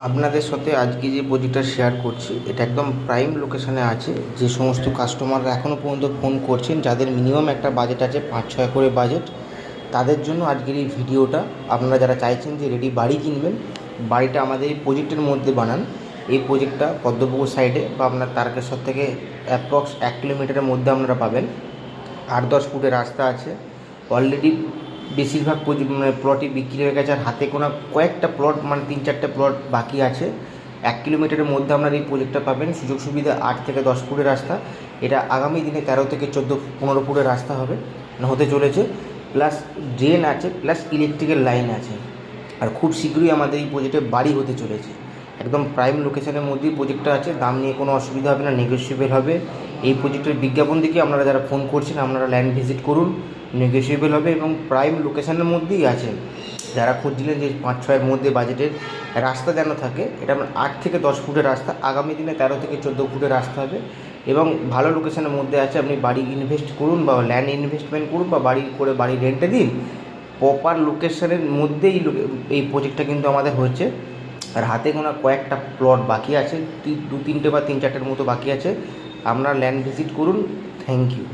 আপনাদের সাথে আজকে যে প্রজেক্টটা শেয়ার করছি এটা একদম প্রাইম লোকেশানে আছে। যে সমস্ত কাস্টমাররা এখনও পর্যন্ত ফোন করছেন, যাদের মিনিমাম একটা বাজেট আছে 5-6 করে বাজেট, তাদের জন্য আজকের এই ভিডিওটা। আপনারা যারা চাইছেন যে রেডি বাড়ি কিনবেন, বাড়িটা আমাদের এই প্রজেক্টের মধ্যে বানান। এই প্রজেক্টটা পদ্মপুকুর সাইডে বা আপনার তারকেশ্বর থেকে অ্যাপ্রক্স 1 কিলোমিটারের মধ্যে আপনারা পাবেন। 8-10 ফুটের রাস্তা আছে। অলরেডি বেশিরভাগ প্লটই বিক্রি হয়ে গেছে, আর হাতে গোনা কয়েকটা প্লট, মানে 3-4টে প্লট বাকি আছে। 1 কিলোমিটারের মধ্যে আপনারা এই প্রজেক্টটা পাবেন। সুযোগ সুবিধা 8 থেকে 10 ফুটের রাস্তা। এটা আগামী দিনে 13 থেকে 14-15 ফুটের রাস্তা হতে চলেছে। প্লাস ড্রেন আছে, প্লাস ইলেকট্রিক্যাল লাইন আছে। আর খুব শীঘ্রই আমাদের এই প্রজেক্টে বাড়ি হতে চলেছে। একদম প্রাইম লোকেশনের মধ্যেই প্রজেক্টটা আছে। দাম নিয়ে কোনো অসুবিধা হবে না, নেগোশিয়েবল হবে। এই প্রজেক্টের বিজ্ঞাপন দেখে আপনারা যারা ফোন করছেন, আপনারা ল্যান্ড ভিজিট করুন, নেগোশিয়েবল হবে এবং প্রাইম লোকেশনের মধ্যেই আছে। যারা খুঁজছিলেন যে 5-6-এর মধ্যে বাজেটের রাস্তা যেন থাকে, এটা আপনার 8 থেকে 10 ফুটের রাস্তা, আগামী দিনে 13 থেকে 14 ফুটের রাস্তা হবে এবং ভালো লোকেশনের মধ্যে আছে। আপনি বাড়ি ইনভেস্ট করুন বা ল্যান্ড ইনভেস্টমেন্ট করুন বা বাড়ি করে বাড়ি রেন্টে দিন, প্রপার লোকেশনের মধ্যেই এই প্রজেক্টটা কিন্তু আমাদের হচ্ছে। আর হাতে গোনা কয়েকটা প্লট বাকি আছে, 2-3টে বা 3-4টের মতো বাকি আছে। আপনারা ল্যান্ড ভিজিট করুন। Thank you.